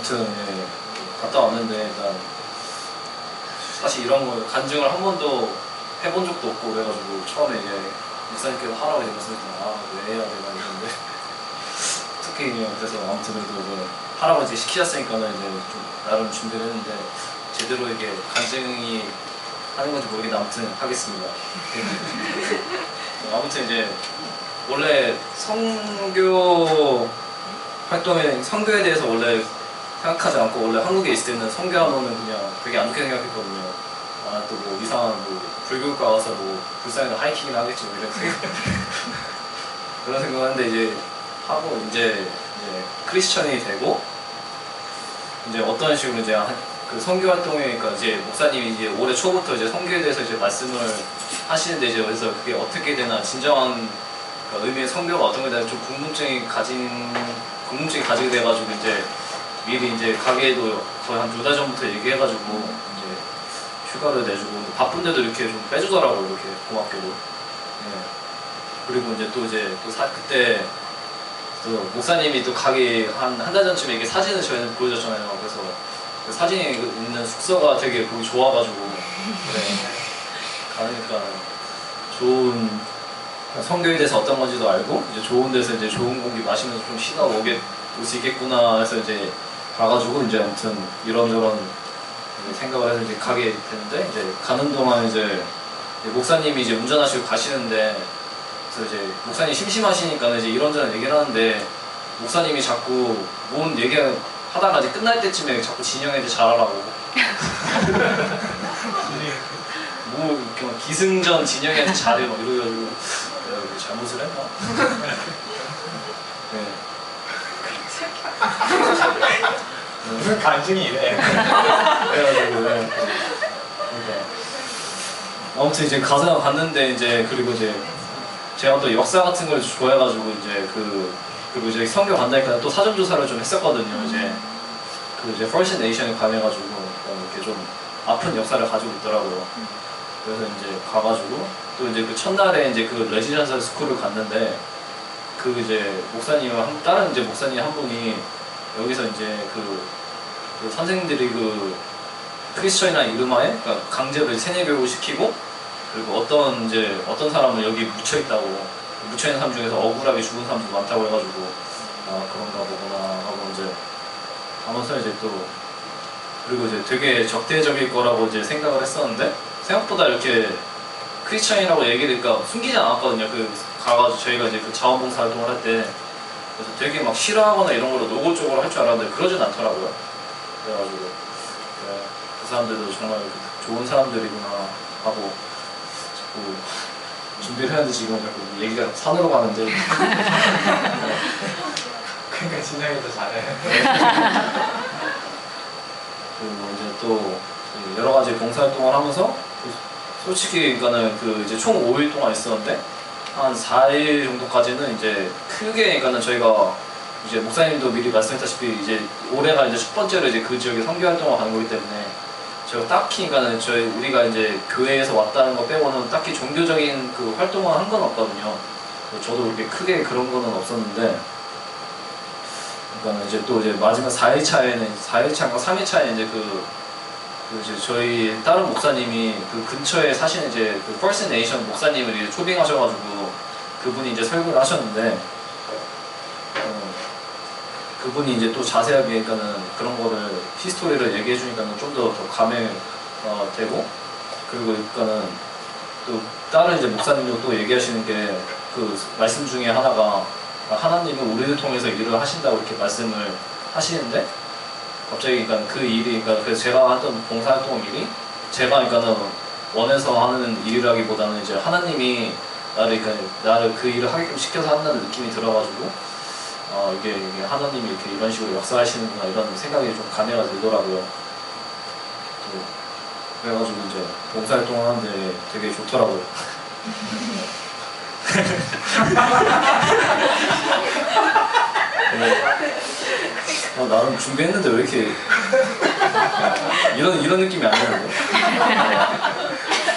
아무튼 예, 갔다 왔는데 일단 사실 이런 거 간증을 한 번도 해본 적도 없고 그래가지고 처음에 이제 목사님께서 하라고 이제 말씀하시면 왜 해야 되나 이랬는데 특히 그래서 아무튼 그래도 이제 하라고 이제 시키셨으니까는 이제 좀 나름 준비를 했는데 제대로 이게 간증이 하는 건지 모르겠는데 아무튼 하겠습니다. 아무튼 이제 원래 성교 활동에 선교에 대해서 원래 생각하지 않고 원래 한국에 있을 때는 선교하면은 그냥 되게 안 좋게 생각했거든요. 아 또 뭐 이상한 뭐 불교과 와서 뭐 불쌍해서 하이킹이나 하겠지 뭐 이런 생각 그런 생각하는데 이제 하고 이제 크리스천이 되고 이제 어떤 식으로 이제 그 선교 활동에 그러니까 이제 목사님이 이제 올해 초부터 이제 선교에 대해서 이제 말씀을 하시는데 이제 그래서 그게 어떻게 되나 진정한 그러니까 의미의 선교가 어떤 거에 대한 좀 궁금증이 가지게 돼가지고 이제 미리 이제 가게에도 거의 한 2달 전부터 얘기해가지고 이제 휴가를 내주고 바쁜데도 이렇게 좀 빼주더라고요. 이렇게 고맙게도. 예. 그리고 이제 또 그때 또 목사님이 또 가게 한 달 전쯤에 이게 사진을 저희는 보여줬잖아요. 그래서 그 사진에 있는 숙소가 되게 보기 좋아가지고 가니까 좋은 선교에 대해서 어떤 건지도 알고 이제 좋은 데서 이제 좋은 공기 마시면서 좀 쉬다 올 수 있겠구나 해서 이제 가가지고 이제 아무튼 이런저런 생각을 해서 이제 가게 됐는데 이제 가는 동안 이제 목사님이 이제 운전하시고 가시는데 그래서 이제 목사님이 심심하시니까 이제 이런저런 얘기를 하는데 목사님이 자꾸 뭔 얘기를 하다가 이제 끝날 때쯤에 자꾸 진영한테 잘하라고 뭐 이렇게 막 기승전 진영한테 잘해 막 이러가지고 내가 잘못을 했나? 네. 무슨 간증이 이래? 그래가지고 그러니까 아무튼 이제 가서 봤는데 이제 그리고 이제 제가 또 역사 같은 걸 좋아해가지고 이제 그리고 이제 선교 간다니까 또 사전 조사를 좀 했었거든요. 이제 First Nation에 관해가지고 이렇게 좀 아픈 역사를 가지고 있더라고요. 그래서 이제 가가지고 또 이제 그 첫날에 이제 그 레지던셜 스쿨을 갔는데 그 이제 목사님과 다른 이제 목사님 한 분이 여기서 이제 그 선생님들이 그 크리스천이나 이름하에 그러니까 강제로 세뇌 교육을 시키고 그리고 어떤 사람은 여기 묻혀 있다고 묻혀 있는 사람 중에서 억울하게 죽은 사람도 많다고 해가지고 아 그런가 보구나 하고 이제 하면서 이제 또 그리고 이제 되게 적대적일 거라고 이제 생각을 했었는데 생각보다 이렇게 크리스천이라고 얘기를 그러니까 숨기지 않았거든요. 가가지고 저희가 이제 그 자원봉사 활동을 할 때 그래서 되게 막 싫어하거나 이런 걸로 노골적으로 할 줄 알았는데 그러진 않더라고요. 그래가지고 그 사람들도 정말 좋은 사람들이구나 하고 자꾸 준비를 하는데 지금 자꾸 얘기가 산으로 가는데 그러니까 진영이 더 잘해. 그리고 이제 또 여러 가지 봉사활동을 하면서 솔직히 그러니까는 그 이제 총 5일 동안 있었는데 한 4일 정도까지는 이제 크게 그러니까는 저희가 이제 목사님도 미리 말씀했다시피 이제 올해가 이제 첫 번째로 이제 그 지역에 선교 활동을 가는 거기 때문에 제가 딱히 그러니까는 우리가 이제 교회에서 왔다는 거 빼고는 딱히 종교적인 그 활동을 한 건 없거든요. 저도 그렇게 크게 그런 거는 없었는데 그러니까 이제 또 이제 마지막 4일차인가 3일차에 이제 이제 저희 다른 목사님이 그 근처에 사시는 이제 그 First Nation 목사님을 이제 초빙하셔가지고 그분이 이제 설교를 하셨는데 그분이 이제 또 자세하게 그러니까는 그런 거를 히스토리를 얘기해 주니까는 좀 더 감회 되고 그리고 그러니까는 또 다른 이제 목사님도 또 얘기하시는 게 그 말씀 중에 하나가 하나님은 우리를 통해서 일을 하신다고 이렇게 말씀을 하시는데 갑자기 그러니까 그 일이 그러니까 그래서 제가 하던 봉사활동 일이 제가 그러니까는 원해서 하는 일이라기보다는 이제 하나님이 나를 그 일을 하게끔 시켜서 한다는 느낌이 들어가지고 이게 하나님이 이렇게 이런 식으로 역사하시는구나 이런 생각이 좀 감회가 들더라고요. 그래가지고 이제 봉사활동을 하는데 되게 좋더라고요. 나름 준비했는데 왜 이렇게 이런 느낌이 안 드는데.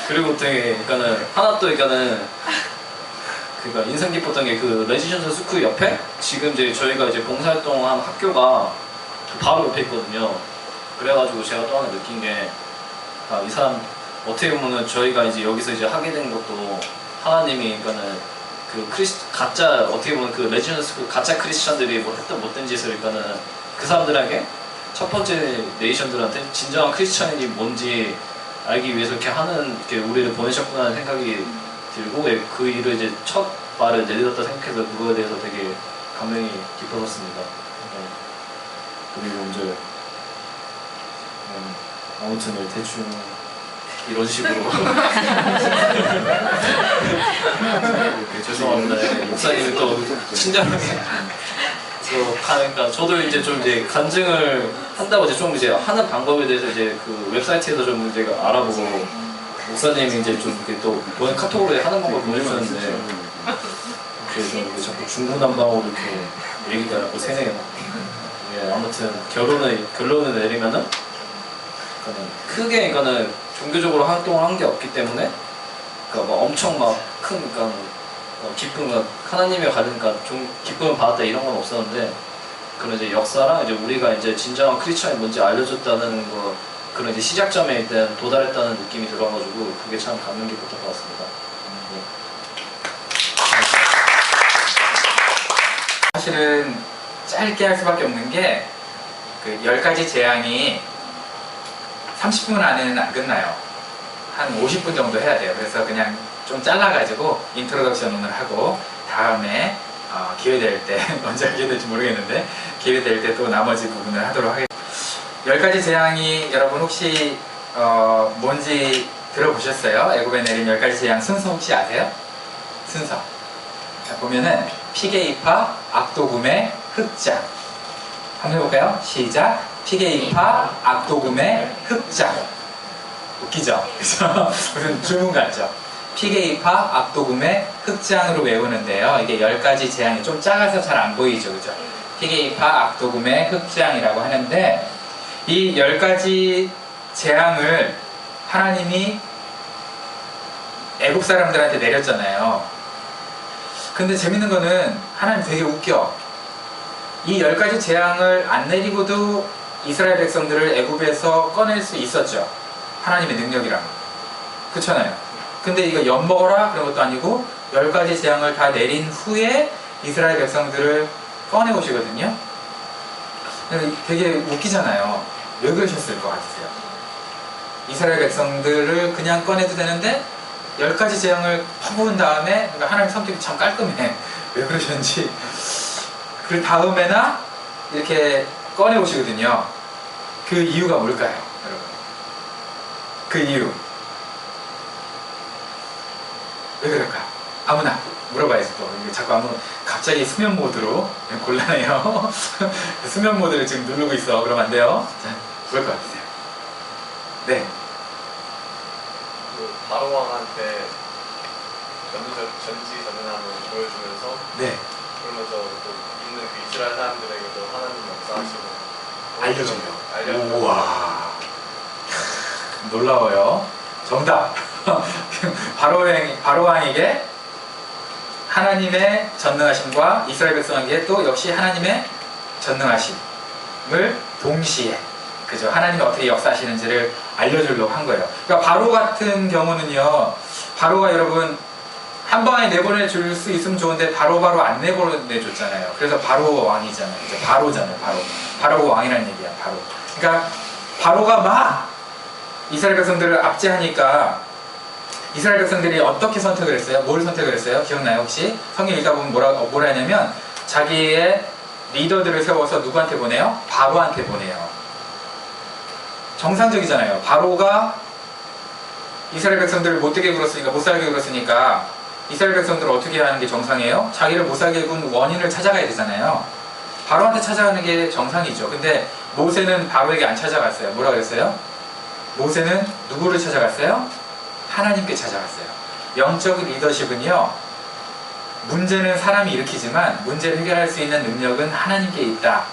그리고 되게 그러니까는 하나 또 그러니까 인상 깊었던 게 그 레지던셜 스쿨 옆에 지금 이제 저희가 이제 봉사활동한 학교가 바로 옆에 있거든요. 그래가지고 제가 또 하나 느낀 게, 아, 이 사람 어떻게 보면은 저희가 이제 여기서 이제 하게 된 것도 하나님이 그러니까는 그 가짜 어떻게 보면 그 레지던스 그 가짜 크리스천들이 뭐 했던 못된 짓을 그러니까는 그 사람들에게 첫 번째 네이션들한테 진정한 크리스천이 뭔지 알기 위해서 이렇게 하는 이렇게 우리를 보내셨구나 하는 생각이 들고 그 일을 이제 첫 말을 내딛었다 생각해서 그거에 대해서 되게 감명이 깊어졌습니다. 그리고 이제 아무튼 네, 대충 이런 식으로 죄송합니다. 네, 목사님이 또 친절하게 또 하니까 저도 이제 좀 이제 간증을 한다고 이제 좀 이제 하는 방법에 대해서 이제 그 웹사이트에서 좀 이제 알아보고 목사님이 이제 좀 이렇게 또 카톡으로 하는 방법을 보내주셨는데 이렇게 좀 이렇게 자꾸 중구난방으로 이렇게 얘기가 자꾸 새네요. 예, 아무튼 결론을 내리면은 크게 그러니까는 종교적으로 활동을 한 게 없기 때문에 그러니까 막 엄청 막 큰 그러니까 기쁨 하나님의 가르니까 좀 기쁨을 받았다 이런 건 없었는데 그런 이제 역사랑 이제 우리가 이제 진정한 크리스천이 뭔지 알려줬다는 거 그런 이제 시작점에 일단 도달했다는 느낌이 들어가지고 그게 참 감명 깊었던 것 같습니다. 사실은 짧게 할 수밖에 없는 게 그 10가지 재앙이 30분 안에는 안 끝나요. 한 50분 정도 해야 돼요. 그래서 그냥 좀 잘라가지고 인트로덕션을 하고 다음에 기회 될 때 언제 하게 될지 모르겠는데 기회 될 때 또 나머지 부분을 하도록 하겠습니다. 10가지 재앙이 여러분 혹시 뭔지 들어보셨어요? 애굽에 내린 10가지 재앙 순서 혹시 아세요? 순서 자, 보면은 피게이파, 악도금의 흑장 한번 해볼까요? 시작! 피게이파, 악도금의 흑장 웃기죠? 그죠? 무슨 주문 같죠? 피게이파, 악도금의 흑장으로 외우는데요. 이게 10가지 재앙이 좀 작아서 잘 안 보이죠? 그죠? 피게이파, 악도금의 흑장이라고 하는데 이 10가지 재앙을 하나님이 애국 사람들한테 내렸잖아요. 근데 재밌는 거는 하나님 되게 웃겨. 이 10가지 재앙을 안 내리고도 이스라엘 백성들을 애굽에서 꺼낼 수 있었죠. 하나님의 능력이라면. 그렇잖아요. 근데 이거 엿먹어라 그런 것도 아니고 10가지 재앙을 다 내린 후에 이스라엘 백성들을 꺼내오시거든요. 되게 웃기잖아요. 왜 그러셨을 것 같으세요? 이스라엘 백성들을 그냥 꺼내도 되는데 10가지 재앙을 퍼부은 다음에 그러니까 하나님 성격이 참 깔끔해. 왜 그러셨는지 그 다음에나 이렇게 꺼내 오시거든요. 그 이유가 뭘까요, 여러분? 그 이유 왜 그럴까요? 아무나 물어봐야지 또. 이게 자꾸 갑자기 수면 모드로 곤란해요. 수면 모드를 지금 누르고 있어. 그러면 안 돼요. 자, 그럴 것 같으세요? 네. 그 바로왕한테 전지전능함을 보여주면서 네. 그러면서 또 있는 그 이스라엘 사람들에게도 하나님 역사하시고 알려줘요. 우와. 놀라워요. 정답. 바로왕에게 하나님의 전능하심과 이스라엘 백성에게 또 역시 하나님의 전능하심을 동시에 그죠? 하나님이 어떻게 역사하시는지를 알려주려고 한 거예요. 그러니까 바로 같은 경우는요, 바로가 여러분 한 방에 내보내줄 수 있으면 좋은데 바로바로 안 내보내줬잖아요. 그래서 바로 왕이잖아요. 이제 바로잖아요. 바로가 왕이라는 얘기야. 바로. 그러니까 바로가 막 이스라엘 백성들을 압제하니까 이스라엘 백성들이 어떻게 선택을 했어요? 뭘 선택을 했어요? 기억나요 혹시? 성경 읽다 보면 뭐라 하냐면 자기의 리더들을 세워서 누구한테 보내요? 바로한테 보내요. 정상적이잖아요. 바로가 이스라엘 백성들을 못되게 굴었으니까, 못살게 굴었으니까 이스라엘 백성들을 어떻게 하는 게 정상이에요? 자기를 못살게 군 원인을 찾아가야 되잖아요. 바로한테 찾아가는 게 정상이죠. 근데 모세는 바로에게 안 찾아갔어요. 뭐라 그랬어요? 모세는 누구를 찾아갔어요? 하나님께 찾아갔어요. 영적 리더십은요, 문제는 사람이 일으키지만 문제를 해결할 수 있는 능력은 하나님께 있다.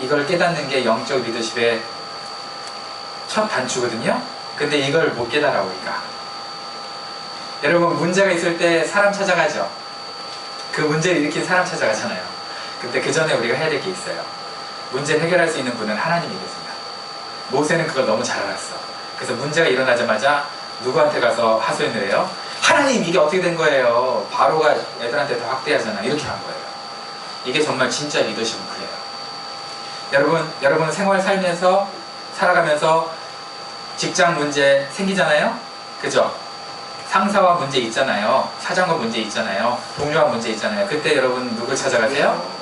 이걸 깨닫는 게 영적 리더십의 첫 단추거든요. 근데 이걸 못 깨달아 우리가. 여러분 문제가 있을 때 사람 찾아가죠. 그 문제를 일으킨 사람 찾아가잖아요. 근데 그 전에 우리가 해야 될 게 있어요. 문제를 해결할 수 있는 분은 하나님이겠습니다. 모세는 그걸 너무 잘 알았어. 그래서 문제가 일어나자마자 누구한테 가서 하소연을 해요? 하나님, 이게 어떻게 된 거예요? 바로가 애들한테 다 학대하잖아. 이렇게 한 거예요. 이게 정말 진짜 리더십은 그래요. 여러분 생활 살면서 살아가면서 직장 문제 생기잖아요? 그죠? 상사와 문제 있잖아요. 사장과 문제 있잖아요. 동료와 문제 있잖아요. 그때 여러분 누구 찾아가세요?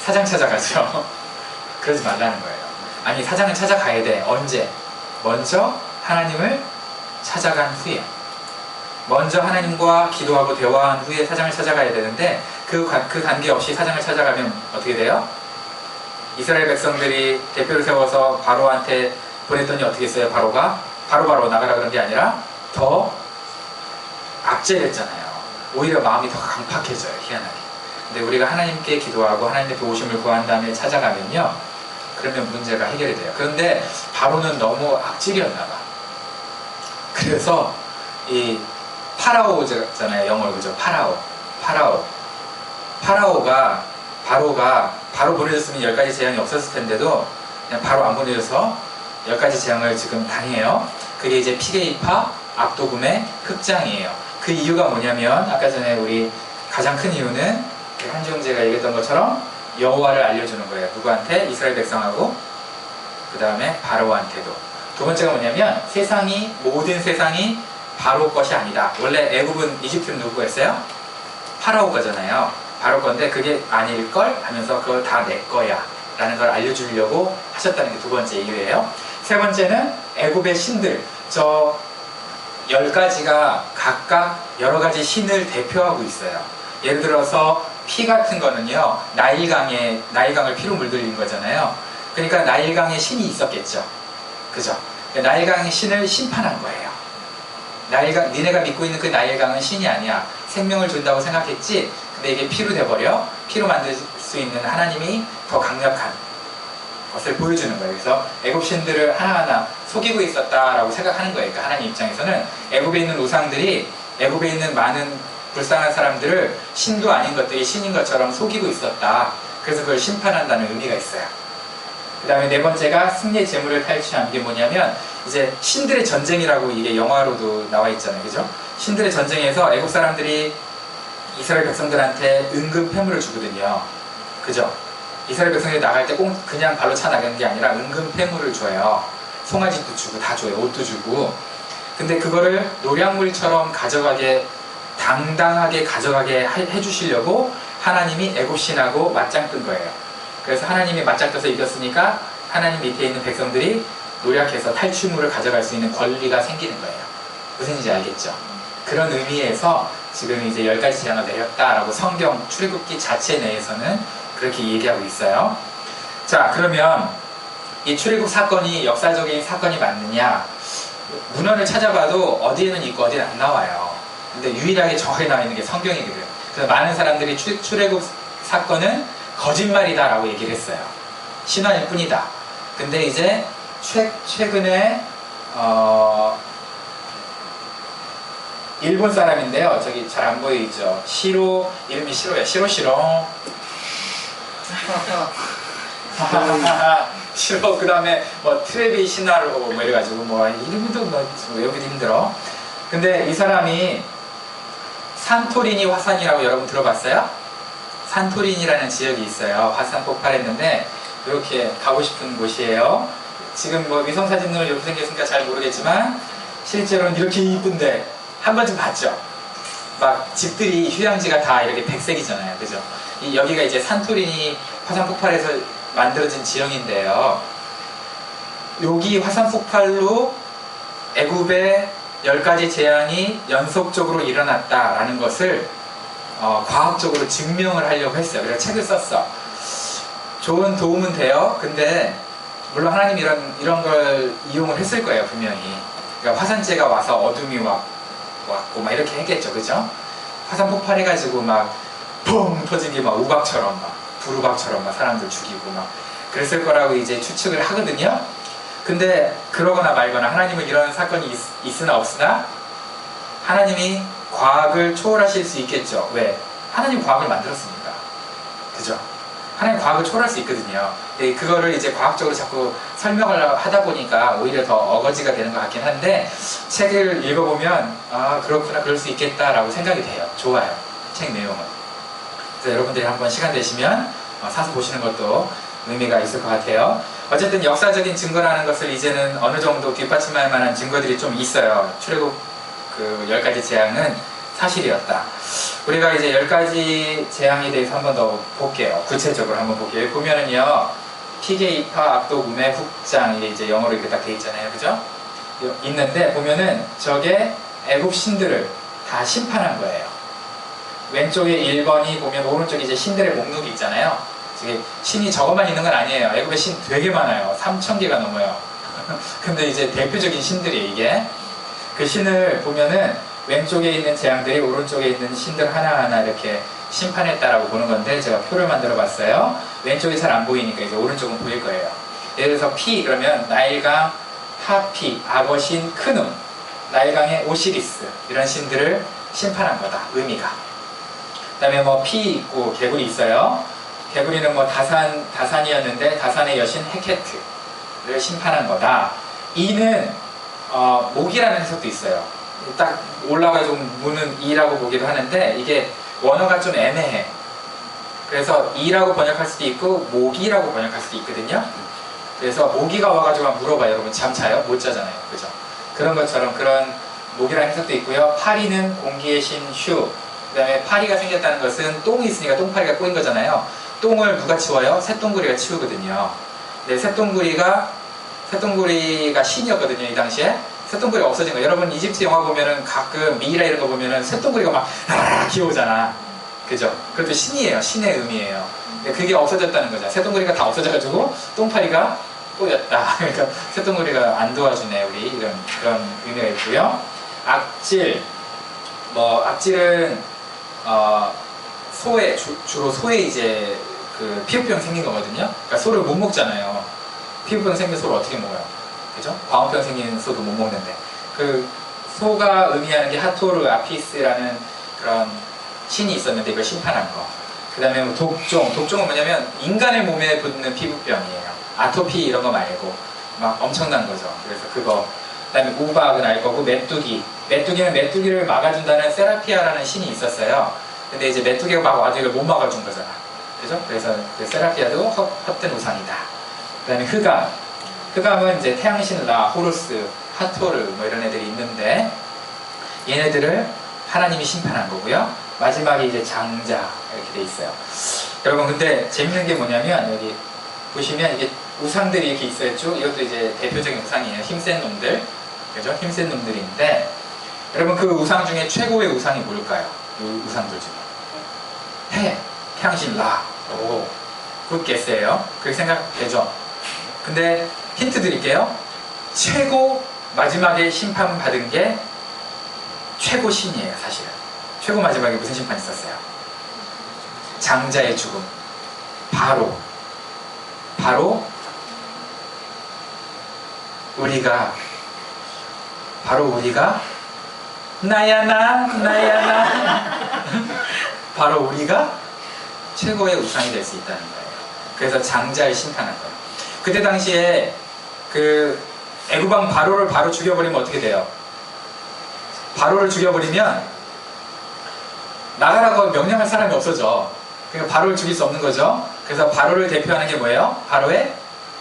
사장 찾아가죠. 그러지 말라는 거예요. 아니, 사장을 찾아가야 돼. 언제? 먼저 하나님을 찾아간 후에. 먼저 하나님과 기도하고 대화한 후에 사장을 찾아가야 되는데 그 단계 없이 사장을 찾아가면 어떻게 돼요? 이스라엘 백성들이 대표를 세워서 바로한테 보냈더니 어떻게 했어요? 바로가 바로 나가라 그런 게 아니라 더 압제했잖아요. 오히려 마음이 더 강팍해져요. 희한하게. 근데 우리가 하나님께 기도하고 하나님의 도우심을 구한 다음에 찾아가면요, 그러면 문제가 해결이 돼요. 그런데 바로는 너무 악질이었나 봐. 그래서 이 파라오잖아요. 영어로. 그죠? 바로가 바로 보내줬으면 10가지 재앙이 없었을 텐데도 그냥 바로 안 보내줘서 10가지 재앙을 지금 당해요. 그게 이제 피게이파, 압도금의 흑장이에요. 그 이유가 뭐냐면 아까 전에 우리 가장 큰 이유는 한지용재가 얘기했던 것처럼 여호와를 알려주는 거예요. 누구한테? 이스라엘 백성하고 그 다음에 바로한테도. 두 번째가 뭐냐면 모든 세상이 바로 것이 아니다. 원래 애굽은 이집트는 누구였어요? 파라오 거잖아요. 바로 건데 그게 아닐걸 하면서 그걸 다 내 거야 라는 걸 알려주려고 하셨다는 게 두 번째 이유예요. 세 번째는 애굽의 신들, 저 10가지가 각각 여러 가지 신을 대표하고 있어요. 예를 들어서 피 같은 거는요, 나일강을 피로 물들인 거잖아요. 그러니까 나일강에 신이 있었겠죠. 그죠? 나일강의 신을 심판한 거예요. 니네가 믿고 있는 그 나일강은 신이 아니야. 생명을 준다고 생각했지. 근데 이게 피로 돼버려. 피로 만들 수 있는 하나님이 더 강력한 것을 보여주는 거예요. 그래서 애굽 신들을 하나하나 속이고 있었다라고 생각하는 거예요. 그러니까 하나님 입장에서는 애굽에 있는 우상들이 애굽에 있는 많은 불쌍한 사람들을 신도 아닌 것들이 신인 것처럼 속이고 있었다. 그래서 그걸 심판한다는 의미가 있어요. 그 다음에 네 번째가 승리의 재물을 탈취한 게 뭐냐면 이제 신들의 전쟁이라고 이게 영화로도 나와 있잖아요. 그죠? 신들의 전쟁에서 애국 사람들이 이스라엘 백성들한테 은근 패물을 주거든요. 그죠? 이스라엘 백성들이 나갈 때 꼭 그냥 발로 차 나가는 게 아니라 은근 패물을 줘요. 송아지도 주고 다 줘요. 옷도 주고. 근데 그거를 노량물처럼 당당하게 가져가게 해주시려고 하나님이 애굽 신하고 맞짱 뜬 거예요. 그래서 하나님이 맞짱 떠서 이겼으니까 하나님 밑에 있는 백성들이 노력해서 탈취물을 가져갈 수 있는 권리가 생기는 거예요. 무슨 얘기인지 알겠죠? 그런 의미에서 지금 이제 10가지 재앙을 내렸다라고 성경 출애굽기 자체 내에서는 그렇게 얘기하고 있어요. 자, 그러면 이 출애굽 사건이 역사적인 사건이 맞느냐? 문헌을 찾아봐도 어디에는 있고 어디에는 안 나와요. 근데 유일하게 정확하게 나와 있는 게 성경이거든. 그래서 많은 사람들이 출애굽 사건은 거짓말이다 라고 얘기를 했어요. 신화일 뿐이다. 근데 이제 최근에 일본 사람인데요. 저기 잘 안 보이죠? 이름이 시로예요. 시로 시로. 그 다음에 뭐 트레비 시나로 뭐 이래가지고 뭐 이름도 뭐 외우기도 힘들어. 근데 이 사람이 산토리니 화산이라고 여러분 들어봤어요? 산토리니라는 지역이 있어요. 화산 폭발했는데 이렇게 가고 싶은 곳이에요. 지금 뭐 위성사진으로 이렇게 생겼으니까 잘 모르겠지만 실제로는 이렇게 이쁜데 한 번쯤 봤죠? 막 집들이 휴양지가 다 이렇게 백색이잖아요. 그죠? 여기가 이제 산토리니 화산 폭발에서 만들어진 지형인데요. 여기 화산 폭발로 애굽의 10가지 재앙이 연속적으로 일어났다라는 것을 과학적으로 증명을 하려고 했어요. 그래서 책을 썼어. 좋은 도움은 돼요. 근데 물론 하나님이 이런 걸 이용을 했을 거예요. 분명히. 그러니까 화산재가 와서 어둠이 왔고 막 이렇게 했겠죠. 그죠? 화산 폭발해가지고 막 펑 터진 게 막 우박처럼 막 불우박처럼 막 사람들 죽이고 막 그랬을 거라고 이제 추측을 하거든요. 근데 그러거나 말거나 하나님은 이런 사건이 있으나 없으나 하나님이 과학을 초월하실 수 있겠죠. 왜? 하나님 과학을 만들었습니다. 그죠? 하나님 과학을 초월할 수 있거든요. 근데 그거를 이제 과학적으로 자꾸 설명을 하다 보니까 오히려 더 어거지가 되는 것 같긴 한데, 책을 읽어보면 아 그렇구나, 그럴 수 있겠다라고 생각이 돼요. 좋아요, 책 내용은. 그래서 여러분들이 한번 시간 되시면 사서 보시는 것도 의미가 있을 것 같아요. 어쨌든 역사적인 증거라는 것을 이제는 어느 정도 뒷받침할 만한 증거들이 좀 있어요. 출애굽 그 10가지 재앙은 사실이었다. 우리가 이제 10가지 재앙에 대해서 한번 더 볼게요. 구체적으로 한번 볼게요. 여기 보면은요, 피게이파, 악독, 우매, 훅장, 이게 이제 영어로 이렇게 딱 돼 있잖아요. 그죠? 있는데 보면은 저게 애굽 신들을 다 심판한 거예요. 왼쪽에 1번이 보면 오른쪽에 이제 신들의 목록이 있잖아요. 저게 신이 저것만 있는 건 아니에요. 애굽에 신 되게 많아요. 3,000개가 넘어요. 근데 이제 대표적인 신들이에요, 이게. 그 신을 보면은 왼쪽에 있는 재앙들이 오른쪽에 있는 신들 하나하나 이렇게 심판했다라고 보는 건데, 제가 표를 만들어 봤어요. 왼쪽이 잘 안 보이니까 이제 오른쪽은 보일 거예요. 예를 들어서 피 그러면 나일강, 하피, 악어신, 크눔, 나일강의 오시리스, 이런 신들을 심판한 거다, 의미가. 그 다음에 뭐 피 있고 개구리 있어요. 개구리는 뭐 다산이었는데 다산의 여신 헤케트를 심판한 거다. 이는 목이라는 해석도 있어요. 딱 올라가지고 무는 이라고 보기도 하는데, 이게 원어가 좀 애매해. 그래서 이라고 번역할 수도 있고 모기라고 번역할 수도 있거든요. 그래서 모기가 와가지고 물어봐요. 여러분 잠 자요? 못 자잖아요. 그죠? 그런 것처럼 그런 모기라는 해석도 있고요. 파리는 공기의 신 휴. 그 다음에 파리가 생겼다는 것은 똥이 있으니까 똥파리가 꼬인 거잖아요. 똥을 누가 치워요? 새똥구리가 치우거든요. 근데 새똥구리가 신이었거든요, 이 당시에. 새똥구리가 없어진 거예요. 여러분 이집트 영화 보면은 가끔 미이라 이런 거 보면은 새똥구리가 막 기어오잖아. 그죠? 그것도 신이에요. 신의 의미예요. 근데 그게 없어졌다는 거죠. 새똥구리가 다 없어져가지고 똥파리가 꼬였다. 그러니까 새똥구리가 안 도와주네, 우리. 그런 의미가 있고요. 악질. 악질은 주로 소에 이제 그 피부병 생긴 거거든요. 그러니까 소를 못 먹잖아요. 피부병 생긴 소를 어떻게 먹어요? 그죠? 광우병 생긴 소도 못 먹는데. 그 소가 의미하는 게 하토르 아피스라는 그런 신이 있었는데 이걸 심판한 거. 그 다음에 뭐 독종은 뭐냐면 인간의 몸에 붙는 피부병이에요. 아토피 이런 거 말고 막 엄청난 거죠. 그래서 그거. 그 다음에 우박은 알 거고, 메뚜기는 메뚜기를 막아준다는 세라피아라는 신이 있었어요. 근데 이제 메뚜기가 막 와도 이걸 못 막아준 거잖아. 그죠? 그래서 그 세라피아도 헛된 우상이다. 그 다음에 흑암은 이제 태양신 라, 호루스, 하토르 뭐 이런 애들이 있는데, 얘네들을 하나님이 심판한 거고요. 마지막에 이제 장자 이렇게 돼 있어요. 여러분 근데 재밌는 게 뭐냐면, 여기 보시면 이게 우상들이 이렇게 있어야죠. 이것도 이제 대표적인 우상이에요. 힘센 놈들, 그죠? 힘센 놈들인데, 여러분 그 우상 중에 최고의 우상이 뭘까요? 이 우상들 중에 태양신 라. 오, 굿 게스예요. 그렇게 생각되죠? 근데 힌트 드릴게요. 최고 마지막에 심판받은 게 최고 신이에요. 사실은 최고 마지막에 무슨 심판이 있었어요? 장자의 죽음. 바로 우리가 나야 바로 우리가 최고의 우상이 될 수 있다는 거예요. 그래서 장자를 심판한 거예요. 그때 당시에 그 애굽왕 바로를 바로 죽여버리면 어떻게 돼요? 바로를 죽여버리면 나가라고 명령할 사람이 없어져. 그러니까 바로를 죽일 수 없는 거죠. 그래서 바로를 대표하는 게 뭐예요? 바로의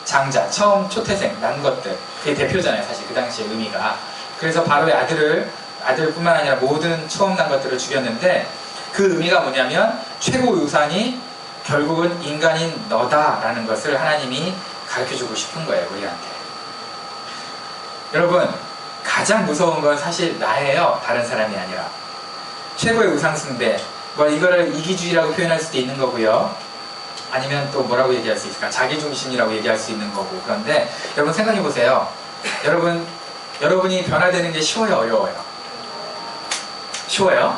장자, 처음 초태생, 난 것들. 그게 대표잖아요, 사실 그 당시의 의미가. 그래서 바로의 아들뿐만 아니라 모든 처음 난 것들을 죽였는데, 그 의미가 뭐냐면 최고 우상이 결국은 인간인 너다라는 것을 하나님이 가르쳐주고 싶은 거예요, 우리한테. 여러분, 가장 무서운 건 사실 나예요, 다른 사람이 아니라. 최고의 우상 숭배, 이거를 이기주의라고 표현할 수도 있는 거고요. 아니면 또 뭐라고 얘기할 수 있을까? 자기중심이라고 얘기할 수 있는 거고. 그런데 여러분 생각해 보세요. 여러분이 변화되는 게 쉬워요, 어려워요? 쉬워요?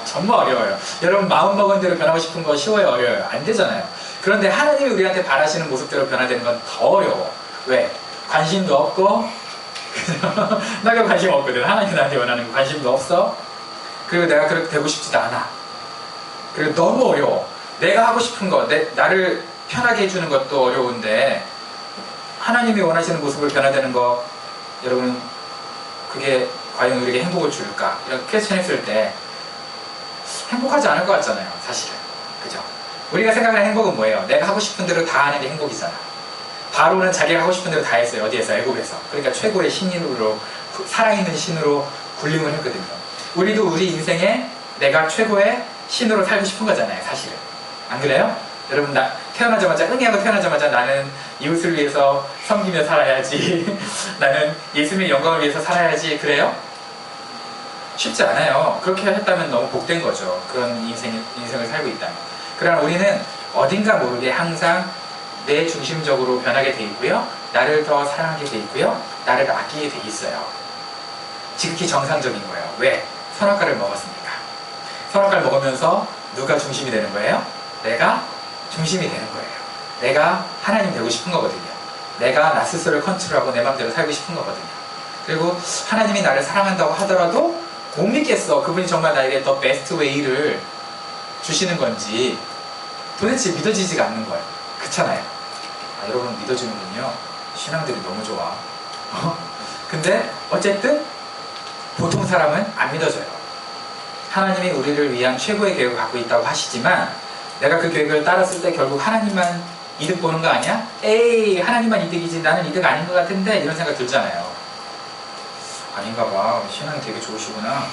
정말 어려워요. 여러분 마음먹은 대로 변하고 싶은 거 쉬워요, 어려워요? 안 되잖아요. 그런데 하나님이 우리한테 바라시는 모습대로 변화되는 건 더 어려워. 왜? 관심도 없고 나가 관심 없거든. 하나님이 나한테 원하는 거 관심도 없어. 그리고 내가 그렇게 되고 싶지도 않아. 그리고 너무 어려워. 내가 하고 싶은 거, 나를 편하게 해주는 것도 어려운데 하나님이 원하시는 모습으로 변화되는 거, 여러분 그게 과연 우리에게 행복을 줄까? 이런 퀘스천 했을 때 행복하지 않을 것 같잖아요, 사실은. 그죠? 우리가 생각하는 행복은 뭐예요? 내가 하고 싶은 대로 다 하는 게 행복이잖아. 바로는 자기가 하고 싶은 대로 다 했어요. 어디에서? 애국에서. 그러니까 최고의 신인으로, 살아있는 신으로 군림을 했거든요. 우리도 우리 인생에 내가 최고의 신으로 살고 싶은 거잖아요, 사실은. 안 그래요? 여러분, 태어나자마자, 응애하고 태어나자마자 나는 이웃을 위해서 섬기며 살아야지. 나는 예수님의 영광을 위해서 살아야지. 그래요? 쉽지 않아요. 그렇게 했다면 너무 복된 거죠. 그런 인생을 살고 있다면. 그러나 우리는 어딘가 모르게 항상 내 중심적으로 변하게 돼 있고요. 나를 더 사랑하게 돼 있고요. 나를 아끼게 돼 있어요. 지극히 정상적인 거예요. 왜? 선악과를 먹었으니까. 선악과를 먹으면서 누가 중심이 되는 거예요? 내가 중심이 되는 거예요. 내가 하나님 되고 싶은 거거든요. 내가 나 스스로를 컨트롤하고 내 마음대로 살고 싶은 거거든요. 그리고 하나님이 나를 사랑한다고 하더라도 못 믿겠어. 그분이 정말 나에게 더 베스트 웨이를 주시는 건지 도대체 믿어지지가 않는 거예요. 그렇잖아요. 아, 여러분 믿어지는군요. 신앙들이 너무 좋아. 근데 어쨌든 보통 사람은 안 믿어져요. 하나님이 우리를 위한 최고의 계획을 갖고 있다고 하시지만 내가 그 계획을 따랐을 때 결국 하나님만 이득 보는 거 아니야? 에이, 하나님만 이득이지 나는 이득 아닌 것 같은데 이런 생각 들잖아요. 아닌가 봐. 신앙이 되게 좋으시구나.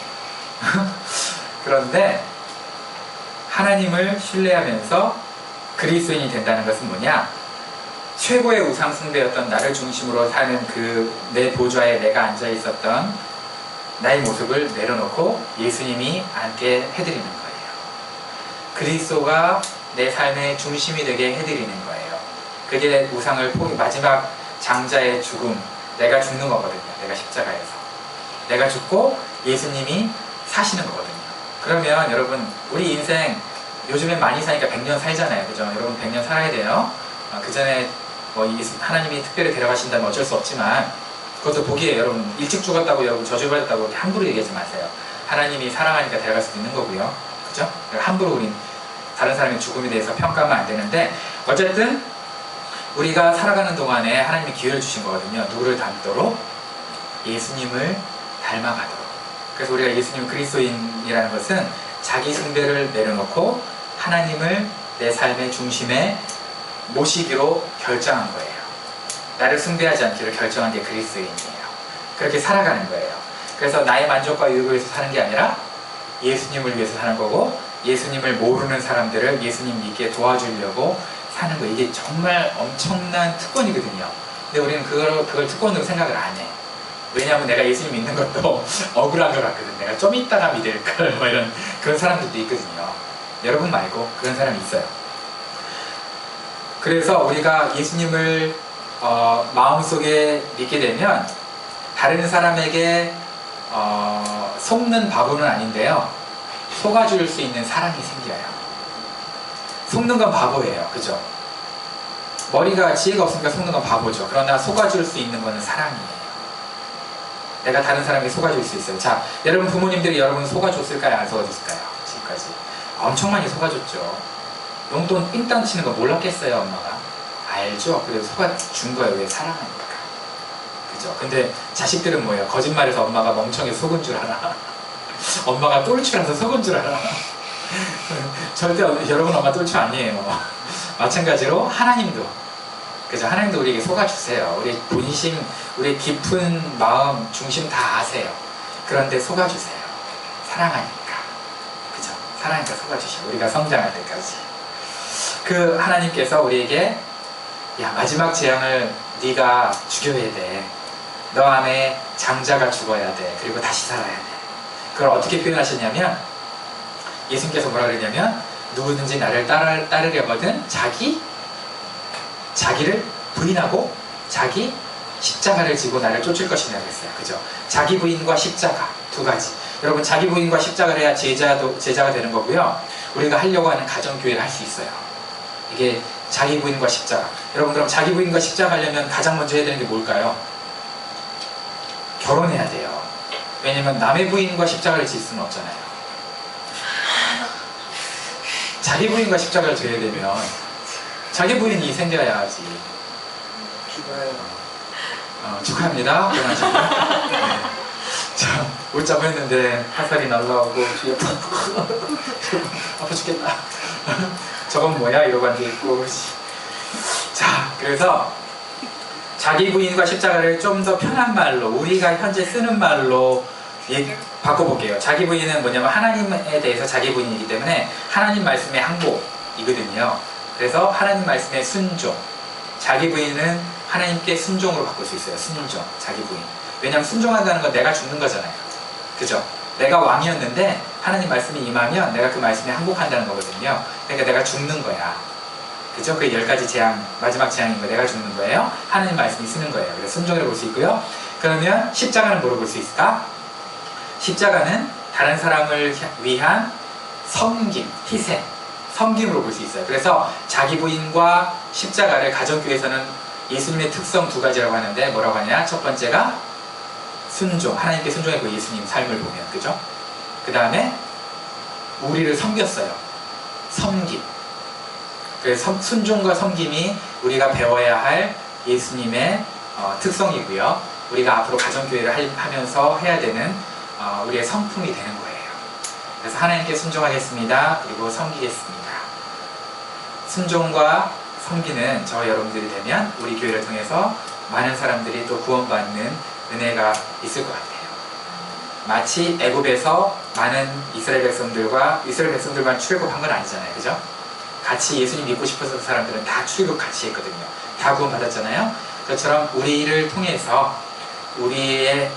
그런데 하나님을 신뢰하면서 그리스도인이 된다는 것은 뭐냐? 최고의 우상 숭배였던 나를 중심으로 사는 그 내 보좌에 내가 앉아 있었던 나의 모습을 내려놓고 예수님이 앉게 해드리는 거예요. 그리스도가 내 삶의 중심이 되게 해드리는 거예요. 그게 우상을 마지막 장자의 죽음, 내가 죽는 거거든요. 내가 십자가에서. 내가 죽고 예수님이 사시는 거거든요. 그러면 여러분 우리 인생 요즘에 많이 사니까 100년 살잖아요. 그죠? 여러분 100년 살아야 돼요. 그 전에 하나님이 특별히 데려가신다면 어쩔 수 없지만 그것도 복이에요. 여러분 일찍 죽었다고 여러분 저주받았다고 이렇게 함부로 얘기하지 마세요. 하나님이 사랑하니까 데려갈 수도 있는 거고요. 그죠? 함부로 우린 다른 사람의 죽음에 대해서 평가하면 안 되는데 어쨌든 우리가 살아가는 동안에 하나님이 기회를 주신 거거든요. 누구를 닮도록? 예수님을 닮아가도록. 그래서 우리가 예수님 그리스도인이라는 것은 자기 숭배를 내려놓고 하나님을 내 삶의 중심에 모시기로 결정한 거예요. 나를 숭배하지 않기로 결정한 게 그리스도인이에요. 그렇게 살아가는 거예요. 그래서 나의 만족과 유익을 위해서 사는 게 아니라 예수님을 위해서 사는 거고 예수님을 모르는 사람들을 예수님 믿게 도와주려고 사는 거. 이게 정말 엄청난 특권이거든요. 근데 우리는 그걸 특권으로 생각을 안 해. 왜냐하면 내가 예수님 믿는 것도 억울한 것 같거든. 내가 좀 이따가 믿을걸 뭐 이런 그런 사람들도 있거든요. 여러분 말고 그런 사람이 있어요. 그래서 우리가 예수님을 마음속에 믿게 되면 다른 사람에게 속는 바보는 아닌데요. 속아줄 수 있는 사랑이 생겨요. 속는 건 바보예요. 그죠? 머리가 지혜가 없으니까 속는 건 바보죠. 그러나 속아줄 수 있는 거는 사랑이에요. 내가 다른 사람에게 속아줄 수 있어요. 자, 여러분 부모님들이 여러분 속아줬을까요? 안 속아줬을까요? 지금까지 엄청 많이 속아줬죠. 용돈 삥땅 치는 거 몰랐겠어요, 엄마가? 알죠? 그래서 속아준 거예요. 왜? 사랑하니까. 그죠? 근데 자식들은 뭐예요? 거짓말해서 엄마가 멍청해 속은 줄 알아. 엄마가 똘추라서 속은 줄 알아. 절대 여러분 엄마 똘추 아니에요. 마찬가지로 하나님도, 그죠? 하나님도 우리에게 속아주세요. 우리 본심, 우리 깊은 마음, 중심 다 아세요. 그런데 속아주세요. 사랑하니까. 그죠? 사랑하니까 속아주시고 우리가 성장할 때까지. 그 하나님께서 우리에게 야, 마지막 재앙을 네가 죽여야 돼. 너 안에 장자가 죽어야 돼. 그리고 다시 살아야 돼. 그걸 어떻게 표현하셨냐면 예수님께서 뭐라 그랬냐면 누구든지 나를 따르려거든 자기를 부인하고 자기 십자가를 지고 나를 쫓을 것이냐고 했어요. 그죠? 자기 부인과 십자가 두 가지. 여러분 자기 부인과 십자가를 해야 제자가 되는 거고요. 우리가 하려고 하는 가정교회를 할 수 있어요. 이게 자기 부인과 십자가. 여러분 그럼 자기 부인과 십자가 하려면 가장 먼저 해야 되는 게 뭘까요? 결혼해야 돼요. 왜냐면 남의 부인과 십자가를 질 수는 없잖아요. 자기 부인과 십자가를 져야 되면 자기 부인이 생겨야지. 축하합니다. 결혼하신 분. 네. 자, 웃자고 했는데 화살이 날라오고 뒤에 아파 죽겠다. 저건 뭐야? 이러고 앉아있고. 자, 그래서 자기 부인과 십자가를 좀 더 편한 말로, 우리가 현재 쓰는 말로 바꿔볼게요. 자기 부인은 뭐냐면 하나님에 대해서 자기 부인이기 때문에 하나님 말씀의 항복이거든요. 그래서 하나님 말씀의 순종, 자기 부인은 하나님께 순종으로 바꿀 수 있어요. 순종, 자기 부인. 왜냐하면 순종한다는 건 내가 죽는 거잖아요. 그죠? 내가 왕이었는데 하나님 말씀이 임하면 내가 그 말씀에 항복한다는 거거든요. 그러니까 내가 죽는 거야. 그죠? 그 10가지 재앙, 마지막 재앙인 거 내가 죽는 거예요. 하나님 말씀이 쓰는 거예요. 그래서 순종이라고 볼 수 있고요. 그러면 십자가는 뭐로 볼 수 있을까? 십자가는 다른 사람을 위한 섬김, 희생, 섬김으로 볼 수 있어요. 그래서 자기 부인과 십자가를 가정교회에서는 예수님의 특성 2가지라고 하는데 뭐라고 하냐? 첫 번째가 순종, 하나님께 순종했고 예수님 삶을 보면, 그죠? 그 다음에 우리를 섬겼어요. 섬김. 그래서 순종과 섬김이 우리가 배워야 할 예수님의 특성이고요. 우리가 앞으로 가정교회를 하면서 해야 되는 우리의 성품이 되는 거예요. 그래서 하나님께 순종하겠습니다. 그리고 섬기겠습니다. 순종과 섬기는 저와 여러분들이 되면 우리 교회를 통해서 많은 사람들이 또 구원받는 은혜가 있을 것 같아요. 마치 애굽에서 많은 이스라엘 백성들만 출애굽한 건 아니잖아요. 그죠? 같이 예수님 믿고 싶었던 사람들은 다 출애굽 같이 했거든요. 다 구원받았잖아요. 그것처럼 우리를 통해서 우리의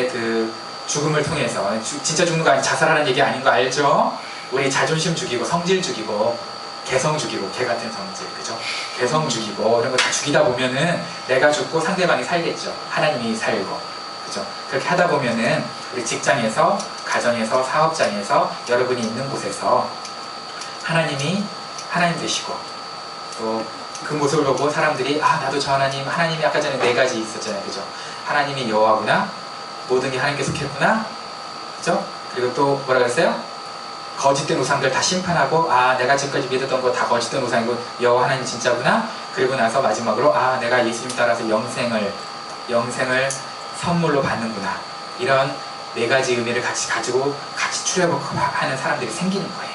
그 죽음을 통해서 진짜 죽는 거 아니 자살하는 얘기 아닌 거 알죠? 우리 자존심 죽이고 성질 죽이고 개성 죽이고 개 같은 성질, 그죠? 개성 죽이고 이런 거 다 죽이다 보면은 내가 죽고 상대방이 살겠죠. 하나님이 살고, 그죠? 그렇게 하다 보면은 우리 직장에서, 가정에서, 사업장에서, 여러분이 있는 곳에서 하나님이 하나님 되시고 또 그 모습을 보고 사람들이 아 나도 저 하나님이 아까 전에 4가지 있었잖아요, 그죠? 하나님이 여호와구나, 모든 게 하나님께 속했구나, 그죠? 그리고 또 뭐라 그랬어요? 거짓된 우상들 다 심판하고 아 내가 지금까지 믿었던 거 다 거짓된 우상이고 여호와 하나님 진짜구나. 그리고 나서 마지막으로 아 내가 예수님 따라서 영생을 선물로 받는구나. 이런 4가지 의미를 같이 가지고 같이 출애굽하는 사람들이 생기는 거예요.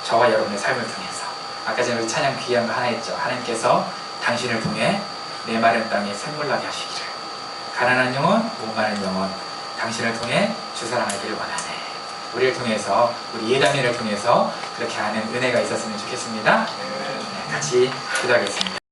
저와 여러분의 삶을 통해서. 아까 전에 우리 찬양 귀한 거 하나 했죠. 하나님께서 당신을 통해 내 마른 땅에 샘물나게 하시기를, 가난한 영혼, 목마른 영혼, 당신을 통해 주 사랑하기를 원하네. 우리를 통해서, 우리 예담이를 통해서 그렇게 하는 은혜가 있었으면 좋겠습니다. 네, 같이 기도하겠습니다.